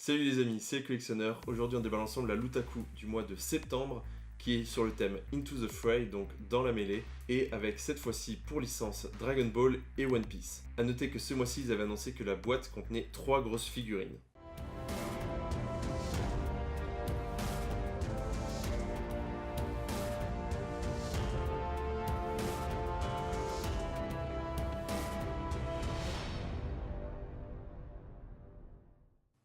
Salut les amis, c'est le collectionneur. Aujourd'hui on déballe ensemble la Lutaku du mois de septembre qui est sur le thème Into the Fray, donc dans la mêlée, et avec cette fois-ci pour licence Dragon Ball et One Piece. A noter que ce mois-ci ils avaient annoncé que la boîte contenait 3 grosses figurines.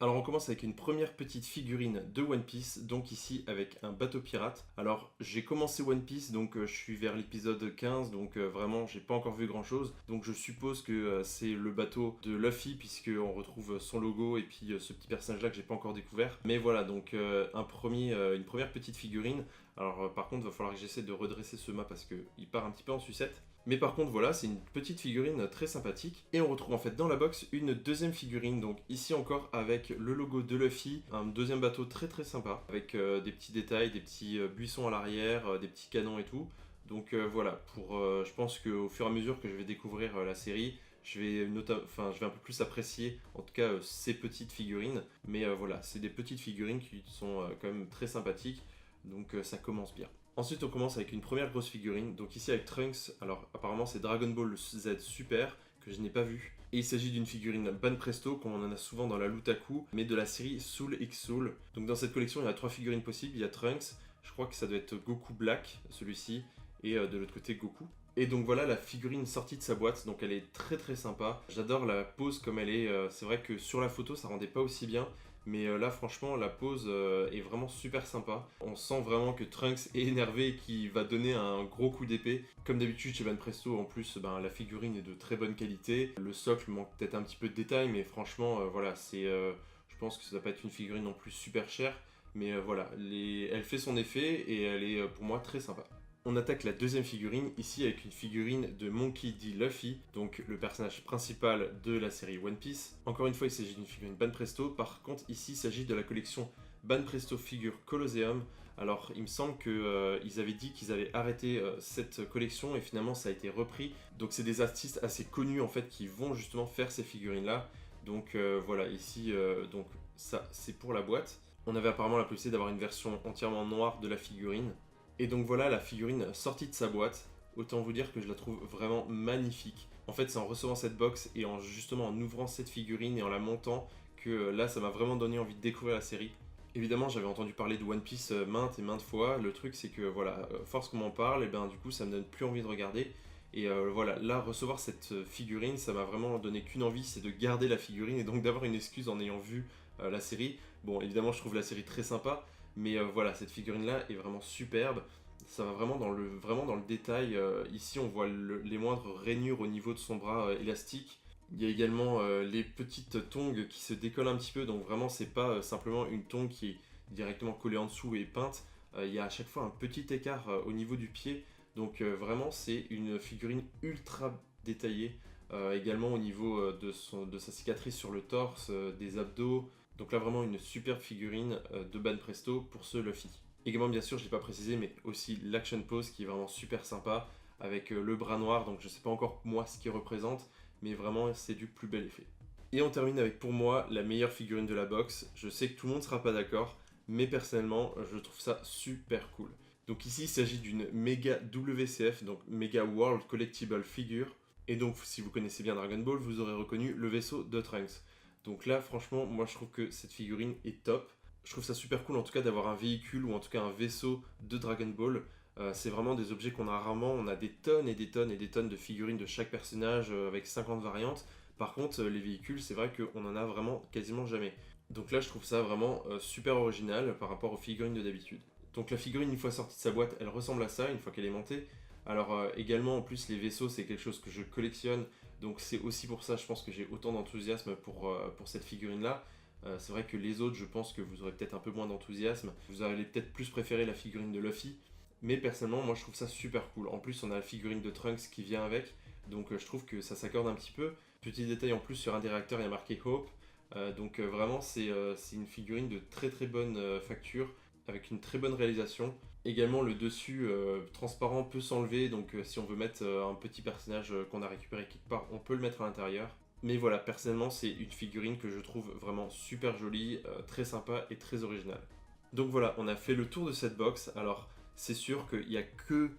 Alors on commence avec une première petite figurine de One Piece, donc ici avec un bateau pirate. Alors j'ai commencé One Piece, donc je suis vers l'épisode 15, donc vraiment j'ai pas encore vu grand chose. Donc je suppose que c'est le bateau de Luffy, puisqu'on retrouve son logo et puis ce petit personnage là que j'ai pas encore découvert. Mais voilà, donc une première petite figurine. Alors par contre il va falloir que j'essaie de redresser ce mât parce qu'il part un petit peu en sucette. Mais par contre voilà, c'est une petite figurine très sympathique. Et on retrouve en fait dans la box une deuxième figurine, donc ici encore avec le logo de Luffy, un deuxième bateau très très sympa, avec des petits détails, des petits buissons à l'arrière, des petits canons et tout. Donc voilà, je pense qu'au fur et à mesure que je vais découvrir la série, je vais un peu plus apprécier en tout cas ces petites figurines. Mais voilà, c'est des petites figurines qui sont quand même très sympathiques, donc ça commence bien. Ensuite, on commence avec une première grosse figurine, donc ici avec Trunks. Alors apparemment c'est Dragon Ball Z Super, que je n'ai pas vu. Et il s'agit d'une figurine Banpresto, comme on en a souvent dans la Lutaku, mais de la série Soul X Soul. Donc dans cette collection, il y a 3 figurines possibles. Il y a Trunks, je crois que ça doit être Goku Black, celui-ci, et de l'autre côté Goku. Et donc voilà la figurine sortie de sa boîte, donc elle est très très sympa. J'adore la pose comme elle est, c'est vrai que sur la photo ça rendait pas aussi bien, mais là franchement la pose est vraiment super sympa. On sent vraiment que Trunks est énervé et qu'il va donner un gros coup d'épée. Comme d'habitude chez Banpresto en plus, la figurine est de très bonne qualité. Le socle manque peut-être un petit peu de détails, mais franchement voilà, je pense que ça va pas être une figurine non plus super chère. Mais voilà, elle fait son effet et elle est pour moi très sympa. On attaque la deuxième figurine, ici avec une figurine de Monkey D. Luffy, donc le personnage principal de la série One Piece. Encore une fois, il s'agit d'une figurine Banpresto, par contre ici il s'agit de la collection Banpresto Figure Colosseum. Alors il me semble qu'ils avaient dit qu'ils avaient arrêté cette collection et finalement ça a été repris. Donc c'est des artistes assez connus en fait qui vont justement faire ces figurines là. Donc voilà, ici donc ça c'est pour la boîte. On avait apparemment la possibilité d'avoir une version entièrement noire de la figurine. Et donc voilà la figurine sortie de sa boîte. Autant vous dire que je la trouve vraiment magnifique. En fait, c'est en recevant cette box et justement en ouvrant cette figurine et en la montant que là, ça m'a vraiment donné envie de découvrir la série. Évidemment, j'avais entendu parler de One Piece maintes et maintes fois. Le truc, c'est que voilà, force qu'on m'en parle, et bien du coup, ça me donne plus envie de regarder. Et voilà, là, recevoir cette figurine, ça m'a vraiment donné qu'une envie, c'est de garder la figurine et donc d'avoir une excuse en ayant vu la série. Bon, évidemment, je trouve la série très sympa, mais voilà, cette figurine-là est vraiment superbe. Ça va vraiment dans le détail. Ici, on voit les moindres rainures au niveau de son bras élastique. Il y a également les petites tongs qui se décollent un petit peu, donc vraiment, c'est pas simplement une tongue qui est directement collée en dessous et peinte. Il y a à chaque fois un petit écart au niveau du pied. Donc vraiment, c'est une figurine ultra détaillée. Également au niveau de sa cicatrice sur le torse, des abdos. Donc là, vraiment une superbe figurine de Banpresto pour ce Luffy. Également, bien sûr, je ne l'ai pas précisé, mais aussi l'action pose qui est vraiment super sympa, avec le bras noir, donc je ne sais pas encore moi ce qu'il représente, mais vraiment c'est du plus bel effet. Et on termine avec pour moi la meilleure figurine de la box. Je sais que tout le monde ne sera pas d'accord, mais personnellement, je trouve ça super cool. Donc ici, il s'agit d'une Mega WCF, donc Mega World Collectible Figure. Et donc, si vous connaissez bien Dragon Ball, vous aurez reconnu le vaisseau de Trunks. Donc là, franchement, moi je trouve que cette figurine est top. Je trouve ça super cool en tout cas d'avoir un véhicule ou en tout cas un vaisseau de Dragon Ball. C'est vraiment des objets qu'on a rarement. On a des tonnes et des tonnes et des tonnes de figurines de chaque personnage avec 50 variantes. Par contre, les véhicules, c'est vrai qu'on en a vraiment quasiment jamais. Donc là, je trouve ça vraiment super original par rapport aux figurines de d'habitude. Donc la figurine, une fois sortie de sa boîte, elle ressemble à ça, une fois qu'elle est montée. Alors également, en plus, les vaisseaux, c'est quelque chose que je collectionne. Donc c'est aussi pour ça, je pense que j'ai autant d'enthousiasme pour cette figurine-là. C'est vrai que les autres, je pense que vous aurez peut-être un peu moins d'enthousiasme. Vous allez peut-être plus préférer la figurine de Luffy. Mais personnellement, moi je trouve ça super cool. En plus, on a la figurine de Trunks qui vient avec. Donc je trouve que ça s'accorde un petit peu. Petit détail en plus, sur un des réacteurs, il y a marqué Hope. Donc vraiment, c'est une figurine de très très bonne facture, avec une très bonne réalisation. Également, le dessus transparent peut s'enlever. Donc si on veut mettre un petit personnage qu'on a récupéré quelque part, on peut le mettre à l'intérieur. Mais voilà, personnellement, c'est une figurine que je trouve vraiment super jolie, très sympa et très originale. Donc voilà, on a fait le tour de cette box. Alors, c'est sûr qu'il n'y a que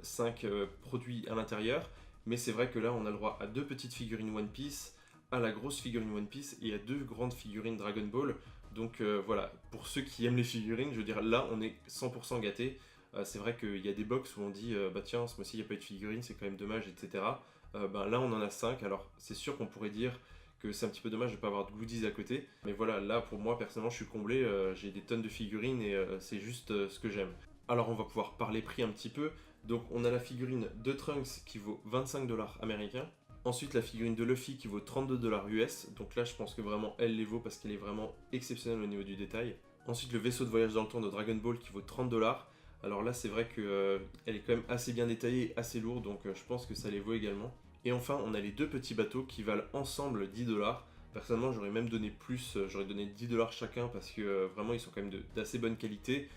5 produits à l'intérieur, mais c'est vrai que là, on a le droit à 2 petites figurines One Piece, à la grosse figurine One Piece et à 2 grandes figurines Dragon Ball. Donc voilà, pour ceux qui aiment les figurines, je veux dire, là, on est 100% gâtés. C'est vrai qu'il y a des box où on dit, bah tiens, ce mois-ci, il n'y a pas eu de figurines, c'est quand même dommage, etc. Ben là, on en a 5. Alors, c'est sûr qu'on pourrait dire que c'est un petit peu dommage de ne pas avoir de goodies à côté. Mais voilà, là, pour moi, personnellement, je suis comblé. J'ai des tonnes de figurines et c'est juste ce que j'aime. Alors, on va pouvoir parler prix un petit peu. Donc, on a la figurine de Trunks qui vaut 25$ américains. Ensuite, la figurine de Luffy qui vaut 32$ US. Donc là, je pense que vraiment, elle les vaut parce qu'elle est vraiment exceptionnelle au niveau du détail. Ensuite, le vaisseau de voyage dans le temps de Dragon Ball qui vaut 30$. Alors là, c'est vrai qu'elle est quand même assez bien détaillée, assez lourde, donc je pense que ça les vaut également. Et enfin, on a les 2 petits bateaux qui valent ensemble 10$. Personnellement, j'aurais même donné plus, j'aurais donné 10$ chacun parce que vraiment, ils sont quand même d'assez bonne qualité.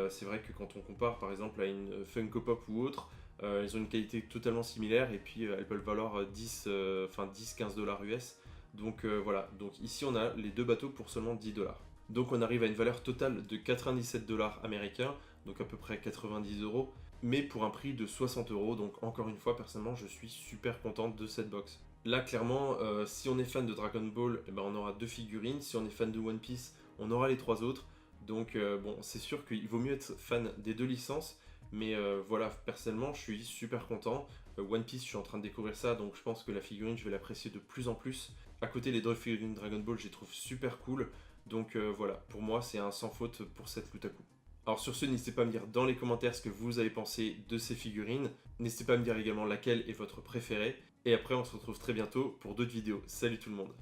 C'est vrai que quand on compare par exemple à une Funko Pop ou autre, ils ont une qualité totalement similaire et puis elles peuvent valoir 10-15$ US. Donc voilà, donc ici on a les 2 bateaux pour seulement 10$. Donc on arrive à une valeur totale de 97$ américains, donc à peu près 90€, mais pour un prix de 60€. Donc encore une fois, personnellement, je suis super contente de cette box. Là, clairement, si on est fan de Dragon Ball, eh ben, on aura 2 figurines. Si on est fan de One Piece, on aura les 3 autres. Donc bon, c'est sûr qu'il vaut mieux être fan des 2 licences. Mais voilà, personnellement, je suis super content. One Piece, je suis en train de découvrir ça, donc je pense que la figurine, je vais l'apprécier de plus en plus. À côté, les 2 figurines Dragon Ball, je les trouve super cool. Donc voilà, pour moi, c'est un sans faute pour cette Lutaku. Alors sur ce, n'hésitez pas à me dire dans les commentaires ce que vous avez pensé de ces figurines. N'hésitez pas à me dire également laquelle est votre préférée. Et après, on se retrouve très bientôt pour d'autres vidéos. Salut tout le monde!